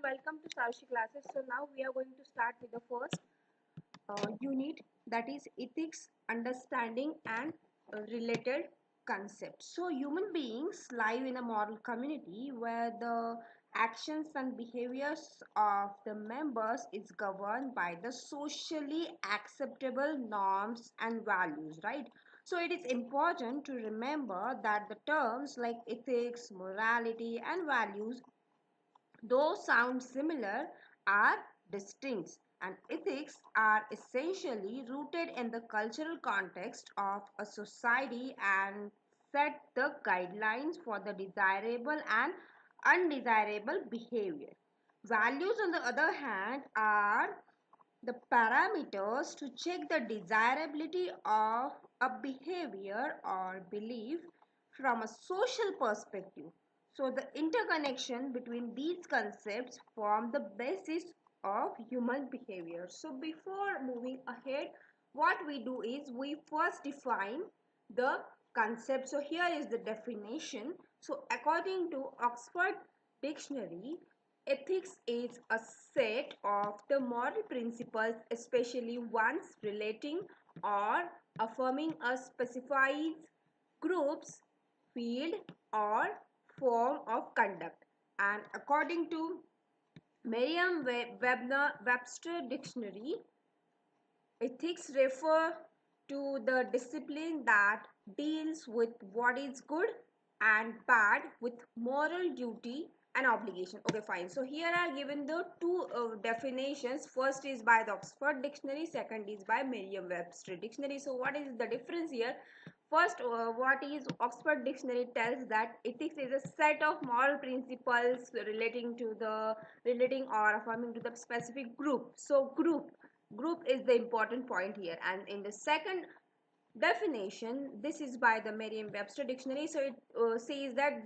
welcome to Sarshi classes. So now we are going to start with the first unit, that is ethics, understanding and related concepts. So human beings live in a moral community where the actions and behaviors of the members is governed by the socially acceptable norms and values, right? So it is important to remember that the terms like ethics, morality and values, though sound similar, are distinct, and ethics are essentially rooted in the cultural context of a society and set the guidelines for the desirable and undesirable behavior. Values, on the other hand, are the parameters to check the desirability of a behavior or belief from a social perspective. So the interconnection between these concepts form the basis of human behavior. So before moving ahead, what we do is we first define the concept. So here is the definition. So according to Oxford Dictionary, ethics is a set of the moral principles, especially ones relating or affirming a specified group's field or form of conduct. And according to Merriam-Webster Dictionary, ethics refer to the discipline that deals with what is good and bad, with moral duty and obligation. Okay, fine. So here are given the two definitions. First is by the Oxford Dictionary, second is by Merriam-Webster Dictionary. So what is the difference here? First, what is Oxford Dictionary tells that ethics is a set of moral principles relating or affirming to the specific group. So group is the important point here. And in the second definition, this is by the Merriam-Webster Dictionary. So it says that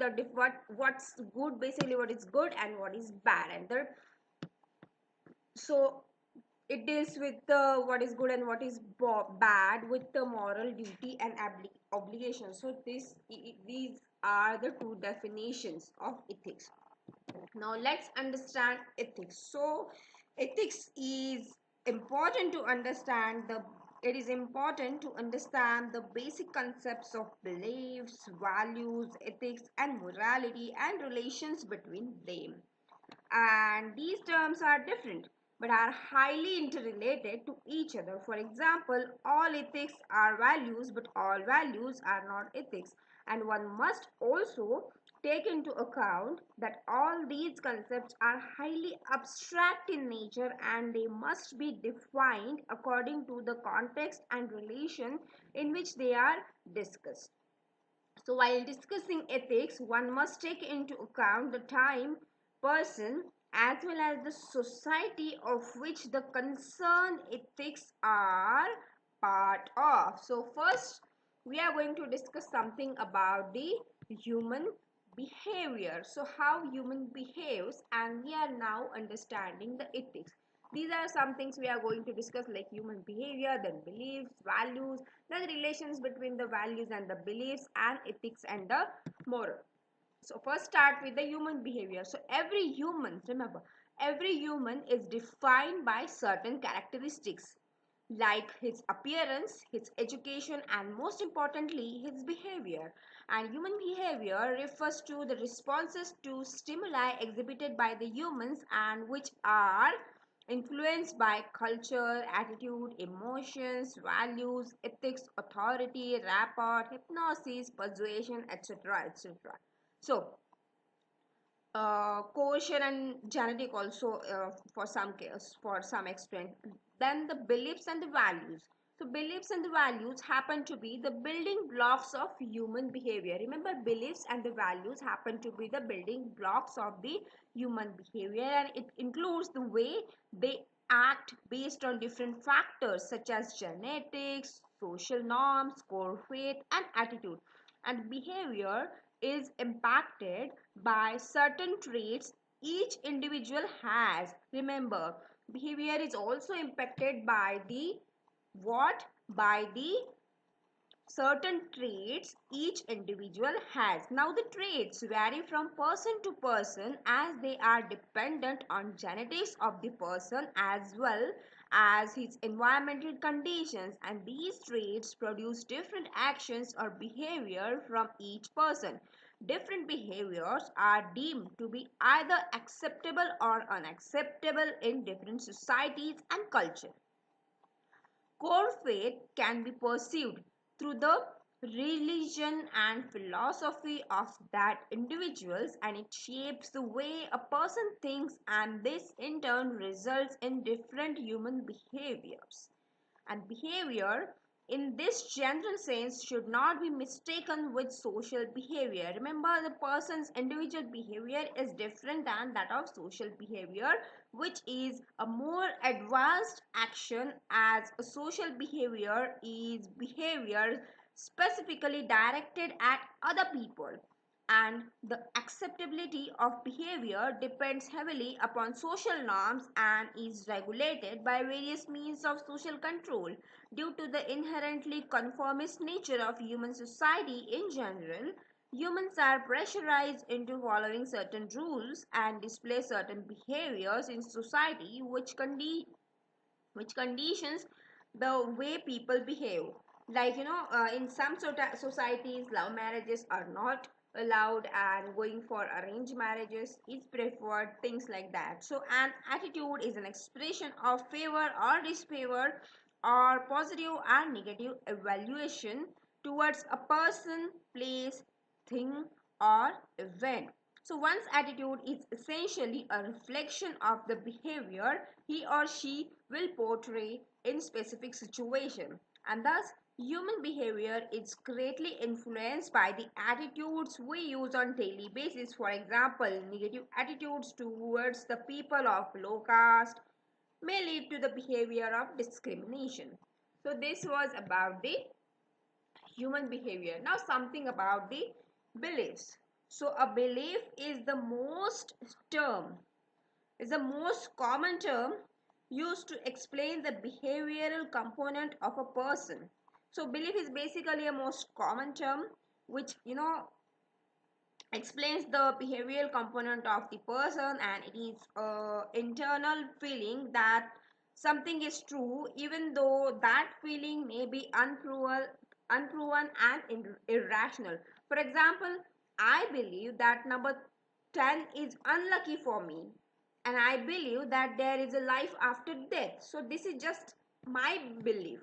what's good, basically what is good and what is bad, and so it deals with the what is good and what is bad with the moral duty and obligation. So these are the two definitions of ethics. Now let's understand ethics. So ethics is important to understand the it is important to understand the basic concepts of beliefs, values, ethics and morality and relations between them. And these terms are different but are highly interrelated to each other. For example, all ethics are values, but all values are not ethics. And one must also take into account that all these concepts are highly abstract in nature and they must be defined according to the context and relation in which they are discussed. So while discussing ethics, one must take into account the time, person, as well as the society of which the concerned ethics are part of. So first, we are going to discuss something about the human behavior. So how human behaves, and we are now understanding the ethics. These are some things we are going to discuss, like human behavior, then beliefs, values, then the relations between the values and the beliefs, and ethics and the moral. So first start with the human behavior. So every human, remember, every human is defined by certain characteristics like his appearance, his education, and most importantly, his behavior. And human behavior refers to the responses to stimuli exhibited by the humans and which are influenced by culture, attitude, emotions, values, ethics, authority, rapport, hypnosis, persuasion, etc. etc. So coercion and genetic also for some extent. Then the beliefs and the values. So beliefs and the values happen to be the building blocks of human behavior. Remember, beliefs and the values happen to be the building blocks of the human behavior, and it includes the way they act based on different factors such as genetics, social norms, core faith and attitude. And behavior is impacted by certain traits each individual has. Remember, behavior is also impacted by the what? By the certain traits each individual has. Now, the traits vary from person to person as they are dependent on genetics of the person as well as his environmental conditions, and these traits produce different actions or behavior from each person. Different behaviors are deemed to be either acceptable or unacceptable in different societies and cultures. Core faith can be perceived through the religion and philosophy of that individuals, and it shapes the way a person thinks, and this in turn results in different human behaviors. And behavior in this general sense should not be mistaken with social behavior. Remember, the person's individual behavior is different than that of social behavior, which is a more advanced action, as a social behavior is behavior specifically directed at other people, and the acceptability of behavior depends heavily upon social norms and is regulated by various means of social control. Due to the inherently conformist nature of human society in general, humans are pressurized into following certain rules and display certain behaviors in society, which conditions the way people behave. Like, in some societies, love marriages are not allowed and going for arranged marriages is preferred, things like that. So an attitude is an expression of favor or disfavor or positive and negative evaluation towards a person, place, thing, or event. So one's attitude is essentially a reflection of the behavior he or she will portray in specific situation, and thus human behavior is greatly influenced by the attitudes we use on daily basis. For example, negative attitudes towards the people of low caste may lead to the behavior of discrimination. So this was about the human behavior. Now something about the beliefs. So a belief is the most common term used to explain the behavioral component of a person. So belief is basically a most common term which explains the behavioral component of the person, and it is internal feeling that something is true even though that feeling may be unproven and irrational. For example, I believe that number 10 is unlucky for me, and I believe that there is a life after death. So this is just my belief.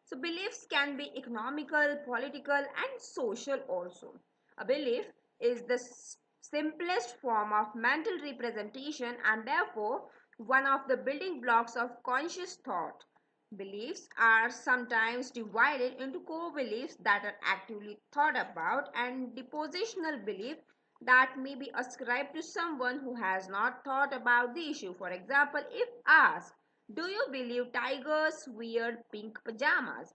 So beliefs can be economical, political, and social also. A belief is the simplest form of mental representation and therefore one of the building blocks of conscious thought. Beliefs are sometimes divided into core beliefs that are actively thought about and depositional belief that may be ascribed to someone who has not thought about the issue. For example, if asked, do you believe tigers wear pink pajamas?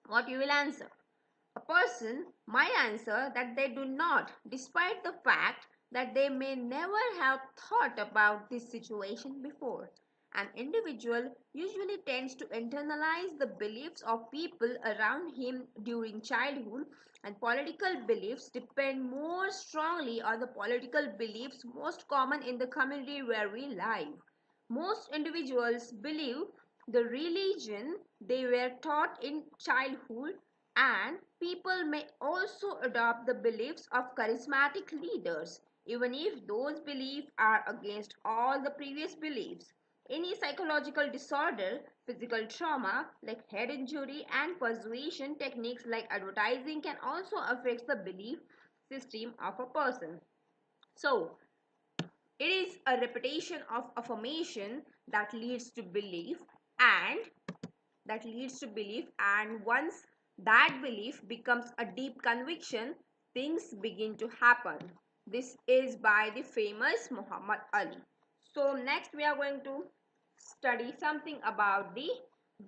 What you will answer? A person might answer that they do not, despite the fact that they may never have thought about this situation before. An individual usually tends to internalize the beliefs of people around him during childhood, and political beliefs depend more strongly on the political beliefs most common in the community where we live. Most individuals believe the religion they were taught in childhood, and people may also adopt the beliefs of charismatic leaders, even if those beliefs are against all the previous beliefs. Any psychological disorder, physical trauma like head injury, and persuasion techniques like advertising can also affect the belief system of a person. So, it is a repetition of affirmation that leads to belief, and once that belief becomes a deep conviction, things begin to happen. This is by the famous Muhammad Ali. So next we are going to study something about the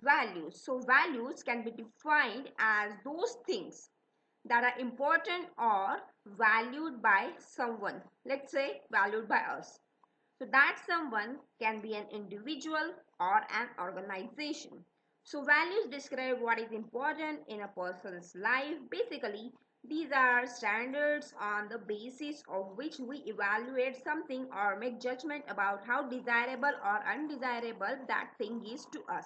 values. So values can be defined as those things that are important or valued by someone. Let's say valued by us. So that someone can be an individual or an organization. So values describe what is important in a person's life. Basically, these are standards on the basis of which we evaluate something or make judgment about how desirable or undesirable that thing is to us.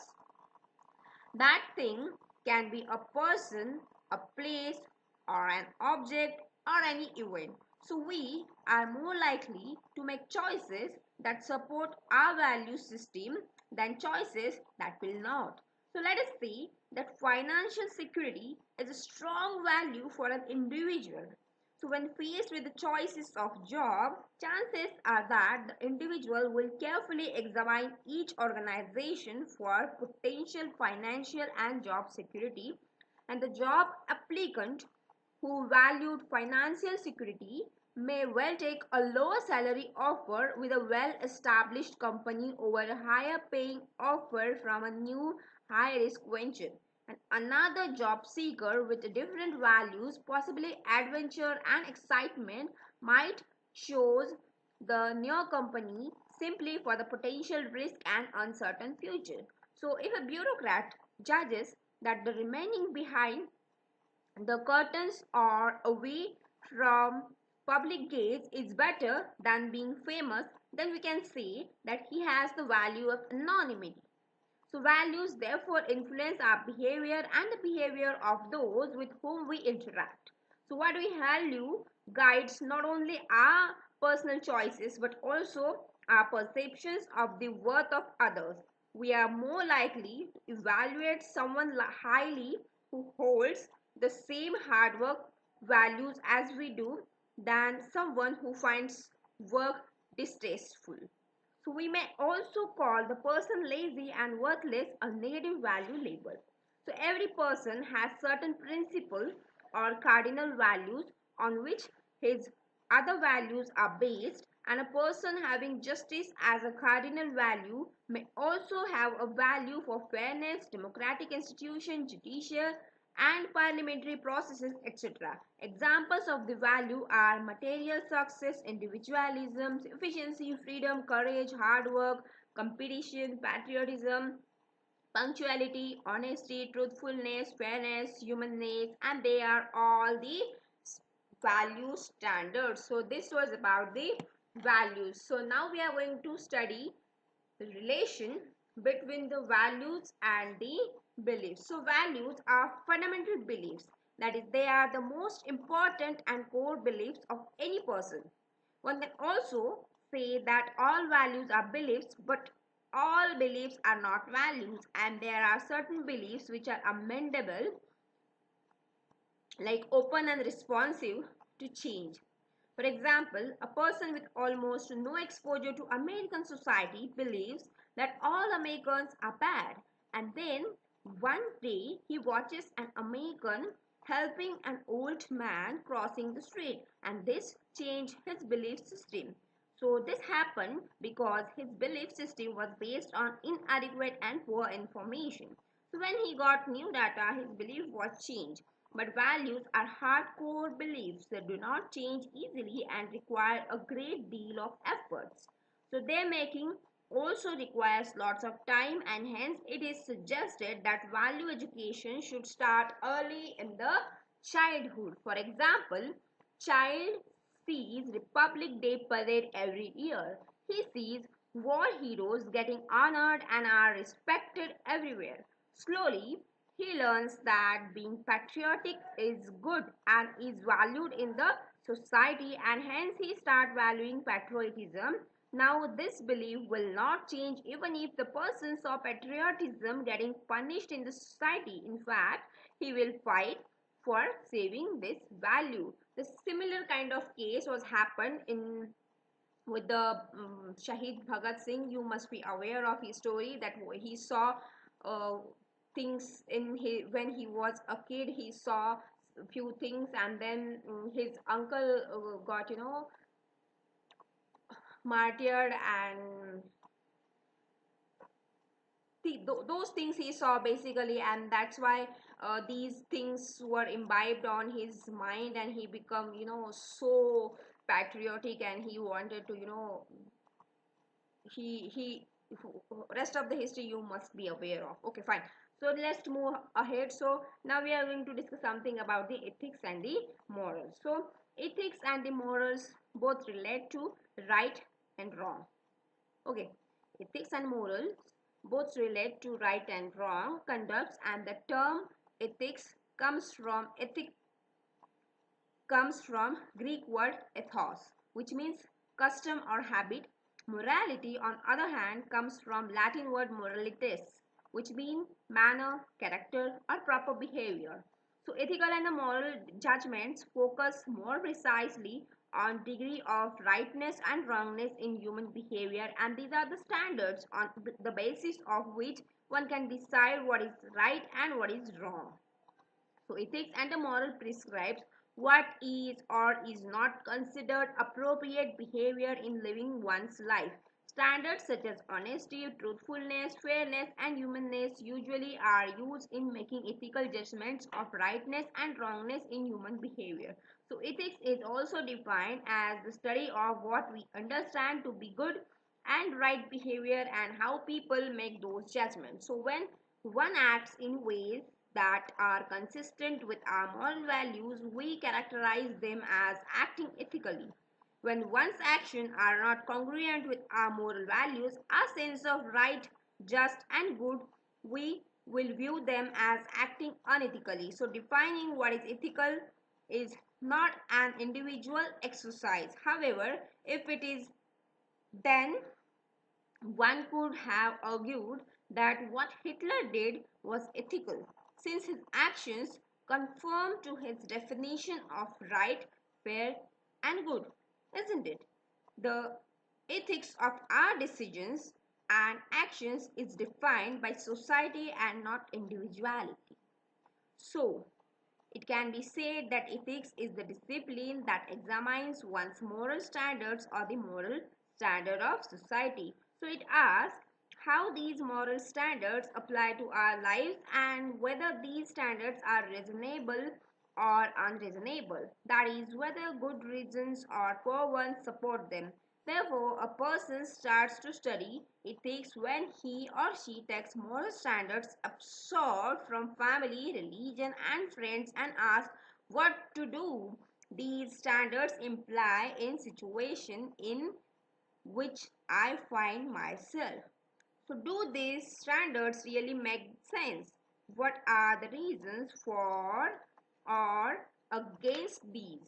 That thing can be a person, a place, or an object, or any event. So we are more likely to make choices that support our value system than choices that will not. So let us see that financial security is a strong value for an individual. So when faced with the choices of job, chances are that the individual will carefully examine each organization for potential financial and job security, and the job applicant who valued financial security may well take a lower salary offer with a well-established company over a higher paying offer from a new high-risk venture. And another job seeker with different values, possibly adventure and excitement, might choose the new company simply for the potential risk and uncertain future. So if a bureaucrat judges that the remaining behind the curtains or away from public gaze is better than being famous, then we can say that he has the value of anonymity. So values therefore influence our behavior and the behavior of those with whom we interact. So what we value guides not only our personal choices but also our perceptions of the worth of others. We are more likely to evaluate someone highly who holds the same hard work values as we do than someone who finds work distasteful. So we may also call the person lazy and worthless a negative value label. So every person has certain principles or cardinal values on which his other values are based, and a person having justice as a cardinal value may also have a value for fairness, democratic institutions, judicial and parliamentary processes, etc. Examples of the value are material success, individualism, efficiency, freedom, courage, hard work, competition, patriotism, punctuality, honesty, truthfulness, fairness, humanness, and they are all the value standards. So this was about the values. So now we are going to study the relation between the values and the beliefs. So values are fundamental beliefs. That is, they are the most important and core beliefs of any person. One can also say that all values are beliefs, but all beliefs are not values, and there are certain beliefs which are amendable, like open and responsive to change. For example, a person with almost no exposure to American society believes that all Americans are bad, and then one day he watches an American helping an old man crossing the street, and this changed his belief system. So this happened because his belief system was based on inadequate and poor information. So when he got new data, his belief was changed. But values are hardcore beliefs that do not change easily and require a great deal of efforts. So their making also requires lots of time, and hence it is suggested that value education should start early in the childhood. For example, child sees Republic Day parade every year. He sees war heroes getting honored and are respected everywhere. Slowly, he learns that being patriotic is good and is valued in the society, and hence he starts valuing patriotism. Now this belief will not change even if the person saw patriotism getting punished in the society. In fact, he will fight for saving this value. The similar kind of case was happened in with the Shahid Bhagat Singh. You must be aware of his story that he saw uh, things in his, when he was a kid. He saw a few things, and then his uncle got martyred, and those things he saw basically, and that's why these things were imbibed on his mind, and he become so patriotic, and he wanted to he rest of the history you must be aware of. Okay, fine. So let's move ahead. So now we are going to discuss something about the ethics and the morals. So ethics and the morals both relate to right and wrong. Okay, ethics and morals both relate to right and wrong conducts, and the term ethics comes from Greek word ethos, which means custom or habit. Morality, on other hand, comes from Latin word moralitas, which means manner, character, or proper behavior. So ethical and the moral judgments focus more precisely on degree of rightness and wrongness in human behavior, and these are the standards on the basis of which one can decide what is right and what is wrong. So ethics and the moral prescribes what is or is not considered appropriate behavior in living one's life. Standards such as honesty, truthfulness, fairness, and humanness usually are used in making ethical judgments of rightness and wrongness in human behavior. So ethics is also defined as the study of what we understand to be good and right behavior and how people make those judgments. So when one acts in ways that are consistent with our moral values, we characterize them as acting ethically. When one's actions are not congruent with our moral values, our sense of right, just, and good, we will view them as acting unethically. So, defining what is ethical is not an individual exercise. However, if it is, then one could have argued that what Hitler did was ethical, since his actions conform to his definition of right, fair, and good, isn't it? The ethics of our decisions and actions is defined by society and not individuality. So, it can be said that ethics is the discipline that examines one's moral standards or the moral standard of society. So it asks how these moral standards apply to our lives and whether these standards are reasonable or unreasonable. That is, whether good reasons or poor ones support them. Therefore, a person starts to study ethics when he or she takes moral standards absorbed from family, religion, and friends and asks what to do. These standards imply in situation in which I find myself. So, do these standards really make sense? What are the reasons for or against these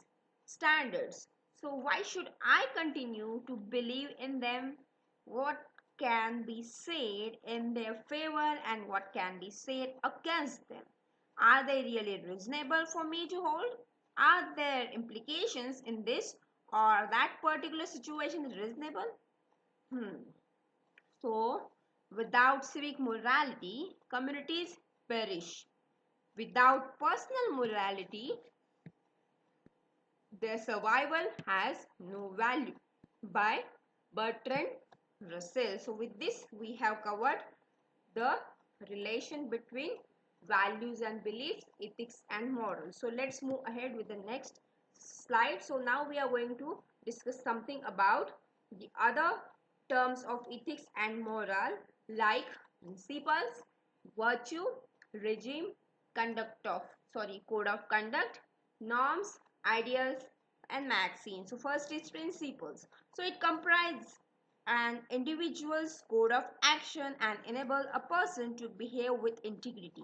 standards? So, why should I continue to believe in them? What can be said in their favor and what can be said against them? Are they really reasonable for me to hold? Are there implications in this or that particular situation is reasonable? Hmm. So, without civic morality, communities perish. Without personal morality, their survival has no value. By Bertrand Russell. So, with this, we have covered the relation between values and beliefs, ethics and morals. So, let's move ahead with the next slide. So, now we are going to discuss something about the other terms of ethics and moral, like principles, virtue, regime, code of conduct, norms, ideals, and maxims. So first is principles. So it comprises an individual's code of action and enable a person to behave with integrity.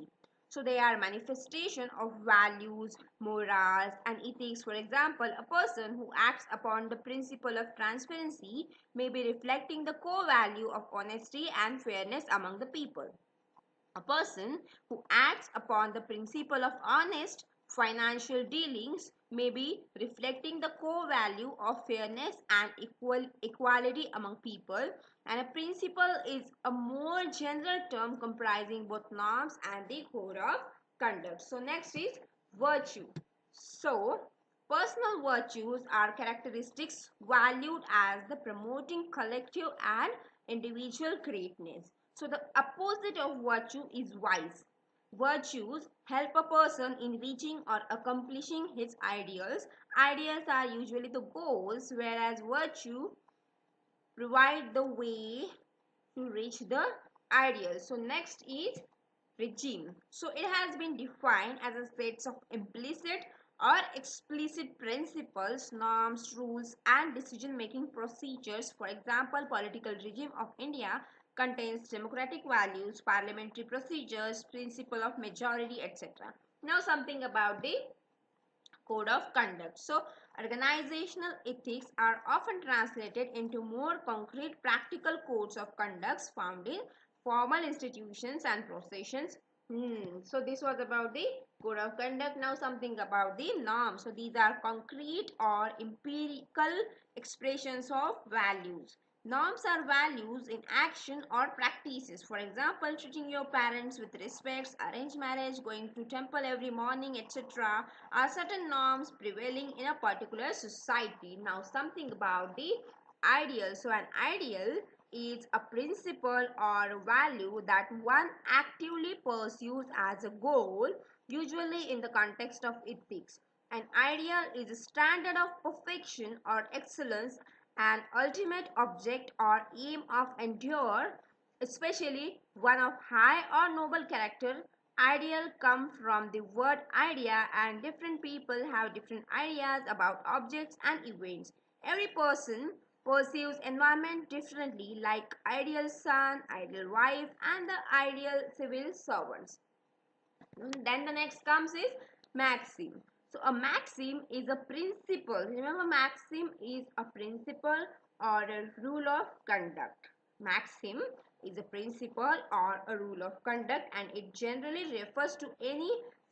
So they are manifestation of values, morals, and ethics. For example, a person who acts upon the principle of transparency may be reflecting the core value of honesty and fairness among the people. A person who acts upon the principle of honest financial dealings may be reflecting the core value of fairness and equality among people, and a principle is a more general term comprising both norms and the code of conduct. So next is virtue. So personal virtues are characteristics valued as the promoting collective and individual greatness. So the opposite of virtue is vice. Virtues help a person in reaching or accomplishing his ideals. Ideals are usually the goals, whereas virtue provide the way to reach the ideal. So next is regime. So it has been defined as a set of implicit or explicit principles, norms, rules, and decision-making procedures. For example, political regime of India contains democratic values, parliamentary procedures, principle of majority, etc. Now something about the code of conduct. So organizational ethics are often translated into more concrete practical codes of conduct found in formal institutions and professions. So this was about the code of conduct. Now something about the norms. So these are concrete or empirical expressions of values. Norms are values in action or practices. For example, treating your parents with respect, arranged marriage, going to temple every morning, etc. are certain norms prevailing in a particular society. Now something about the ideal. So an ideal is a principle or value that one actively pursues as a goal, usually in the context of ethics. An ideal is a standard of perfection or excellence, an ultimate object or aim of endure, especially one of high or noble character. Ideal come from the word idea, and different people have different ideas about objects and events. Every person perceives environment differently, like ideal son, ideal wife, and the ideal civil servants. Then the next comes is maxim. So a maxim is a principle. Remember, maxim is a principle or a rule of conduct. Maxim is a principle or a rule of conduct, and it generally refers to any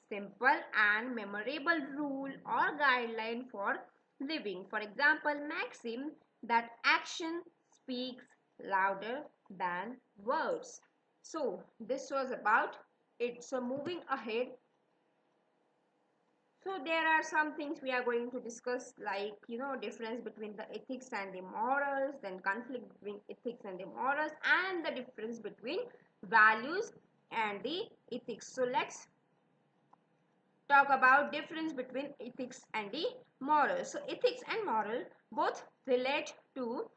simple and memorable rule or guideline for living. For example, maxim that action speaks louder than words. So this was about it. So moving ahead, so there are some things we are going to discuss, like difference between the ethics and the morals, then conflict between ethics and the morals, and the difference between values and the ethics. So let's talk about difference between ethics and the morals. So ethics and moral both relate to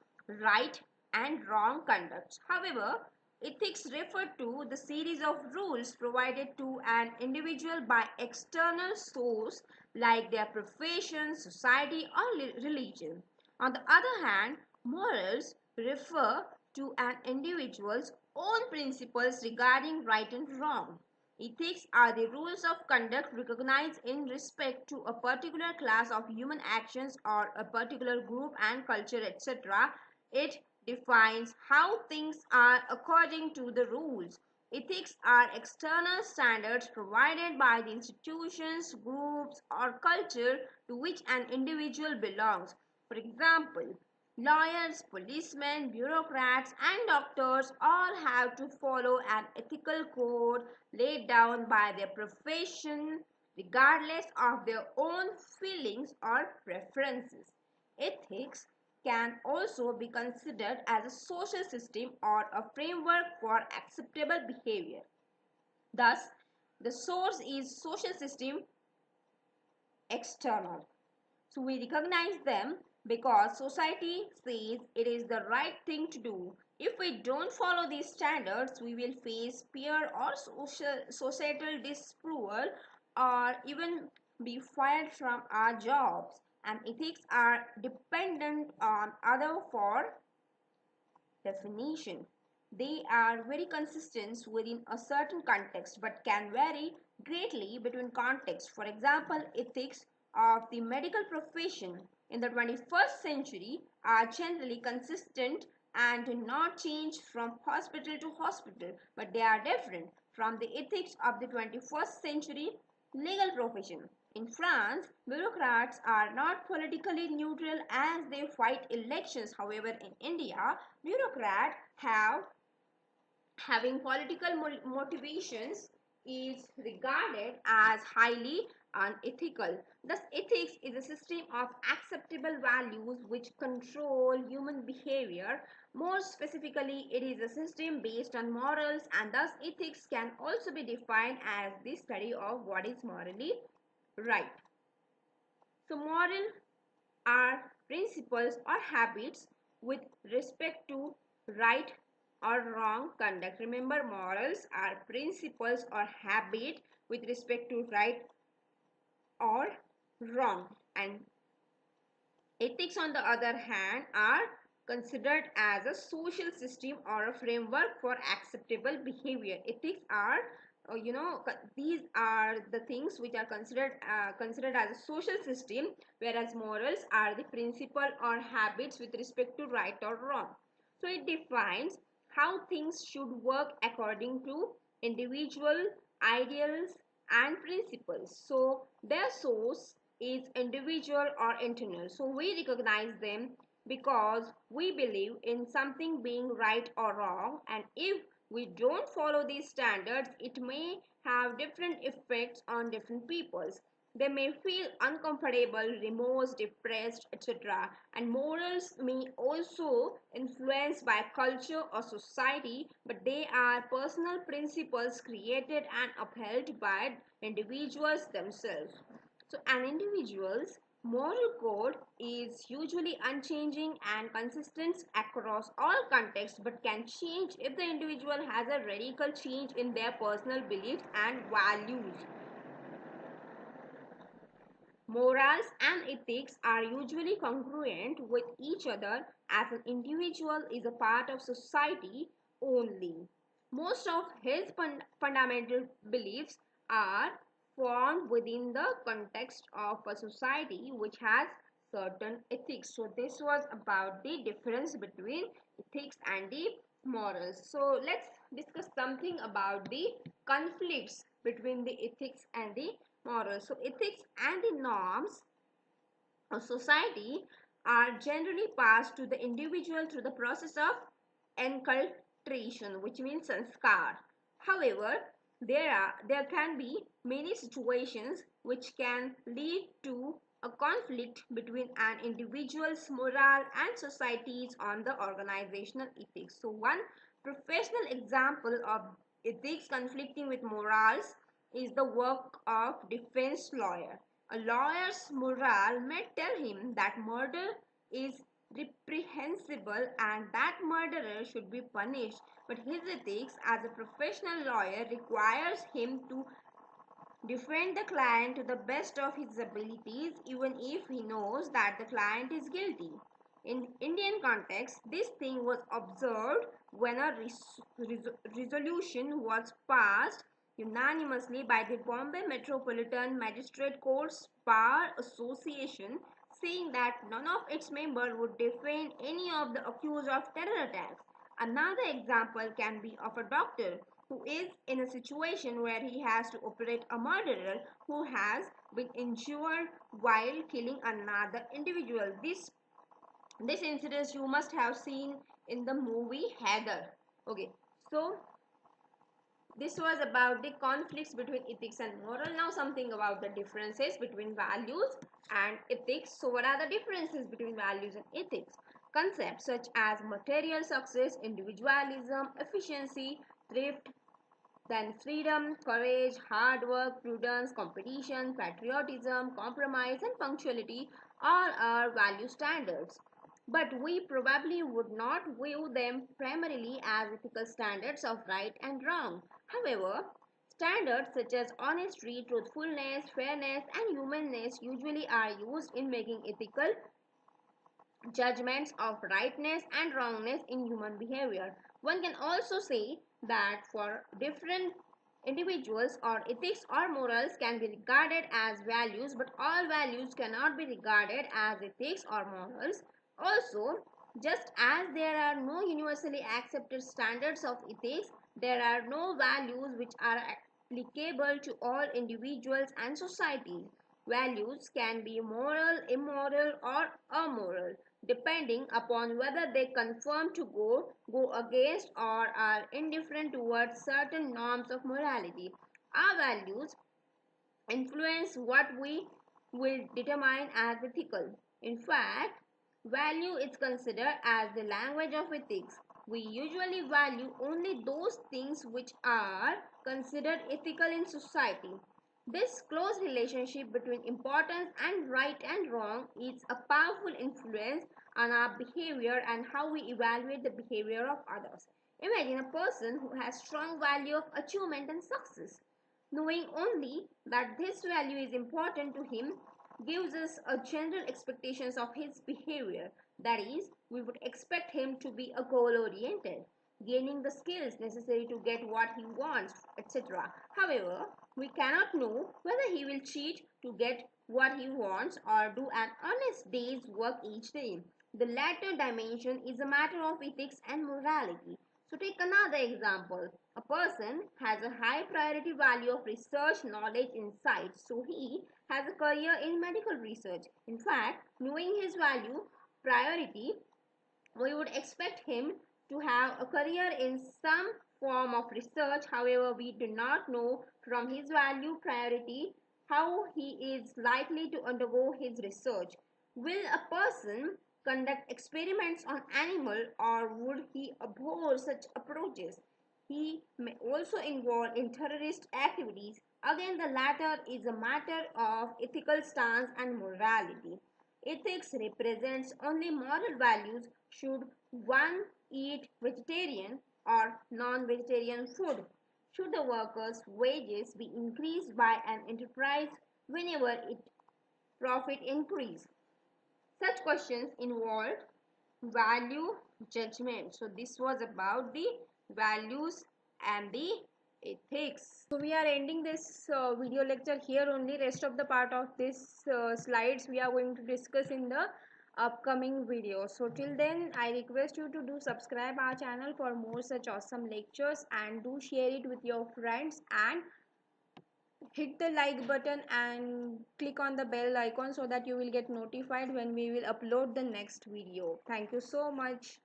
right and wrong conduct. However, ethics refer to the series of rules provided to an individual by external source like their profession, society, or religion. On the other hand, morals refer to an individual's own principles regarding right and wrong. Ethics are the rules of conduct recognized in respect to a particular class of human actions or a particular group and culture, etc. It defines how things are according to the rules. Ethics are external standards provided by the institutions, groups, or culture to which an individual belongs. For example, lawyers, policemen, bureaucrats, and doctors all have to follow an ethical code laid down by their profession, regardless of their own feelings or preferences. Ethics can also be considered as a social system or a framework for acceptable behavior. Thus, the source is social system external. So we recognize them because society says it is the right thing to do. If we don't follow these standards, we will face peer or societal disapproval or even be fired from our jobs. And ethics are dependent on other for definition. They are very consistent within a certain context but can vary greatly between contexts. For example, ethics of the medical profession in the 21st century are generally consistent and do not change from hospital to hospital, but they are different from the ethics of the 21st century legal profession. In France, bureaucrats are not politically neutral as they fight elections. However, in India, bureaucrats having political motivations is regarded as highly unethical. Thus, ethics is a system of acceptable values which control human behavior. More specifically, it is a system based on morals, and thus ethics can also be defined as the study of what is morally right. So, moral are principles or habits with respect to right or wrong conduct. Remember, morals are principles or habit with respect to right or wrong, and ethics, on the other hand, are considered as a social system or a framework for acceptable behavior. Ethics are, these are the things which are considered as a social system, whereas morals are the principle or habits with respect to right or wrong. So it defines how things should work according to individual ideals and principles. So their source is individual or internal. So we recognize them because we believe in something being right or wrong, and if we don't follow these standards, it may have different effects on different peoples. They may feel uncomfortable, remorse, depressed, etc. And morals may also influenced by culture or society, but they are personal principles created and upheld by individuals themselves. So an individual's moral code is usually unchanging and consistent across all contexts, but can change if the individual has a radical change in their personal beliefs and values. Morals and ethics are usually congruent with each other as an individual is a part of society only. Most of his fundamental beliefs are formed within the context of a society which has certain ethics. So this was about the difference between ethics and the morals. So let's discuss something about the conflicts between the ethics and the morals. So ethics and the norms of society are generally passed to the individual through the process of enculturation, which means sanskar. However, there can be many situations which can lead to a conflict between an individual's moral and society's on the organizational ethics. So one professional example of ethics conflicting with morals is the work of defense lawyer. A lawyer's morale may tell him that murder is reprehensible and that murderer should be punished, but his ethics as a professional lawyer requires him to defend the client to the best of his abilities, even if he knows that the client is guilty. In Indian context, this thing was observed when a resolution was passed unanimously by the Bombay Metropolitan Magistrate Courts Bar Association, saying that none of its members would defend any of the accused of terror attacks. Another example can be of a doctor who is in a situation where he has to operate a murderer who has been injured while killing another individual. This incident you must have seen in the movie Heather. Okay, so this was about the conflicts between ethics and moral. Now something about the differences between values and ethics. So what are the differences between values and ethics? Concepts such as material success, individualism, efficiency, thrift, then freedom, courage, hard work, prudence, competition, patriotism, compromise, and punctuality all are value standards. But we probably would not view them primarily as ethical standards of right and wrong. However, standards such as honesty, truthfulness, fairness, and humanness usually are used in making ethical judgments of rightness and wrongness in human behavior. One can also say that for different individuals, or ethics or morals can be regarded as values, but all values cannot be regarded as ethics or morals. Also, just as there are no universally accepted standards of ethics, there are no values which are applicable to all individuals and societies. Values can be moral, immoral, or amoral, depending upon whether they conform to go against, or are indifferent towards certain norms of morality. Our values influence what we will determine as ethical. In fact, value is considered as the language of ethics. We usually value only those things which are considered ethical in society. This close relationship between importance and right and wrong is a powerful influence on our behavior and how we evaluate the behavior of others. Imagine a person who has strong value of achievement and success. Knowing only that this value is important to him gives us a general expectations of his behavior. That is, we would expect him to be a goal-oriented, gaining the skills necessary to get what he wants, etc. However, we cannot know whether he will cheat to get what he wants or do an honest day's work each day. The latter dimension is a matter of ethics and morality. So take another example. A person has a high priority value of research, knowledge, insight. So he has a career in medical research. In fact, knowing his value, priority, we would expect him to have a career in some form of research. However, we do not know from his value priority how he is likely to undergo his research. Will a person conduct experiments on animal or would he abhor such approaches? He may also involve in terrorist activities. Again, the latter is a matter of ethical stance and morality. Ethics represents only moral values. Should one eat vegetarian or non-vegetarian food? Should the workers' wages be increased by an enterprise whenever it profit increase? Such questions involved value judgment. So this was about the values and the ethics. So we are ending this video lecture here only. Rest of the part of this slides we are going to discuss in the upcoming video. So till then I request you to do subscribe our channel for more such awesome lectures and do share it with your friends and hit the like button and click on the bell icon so that you will get notified when we will upload the next video. Thank you so much.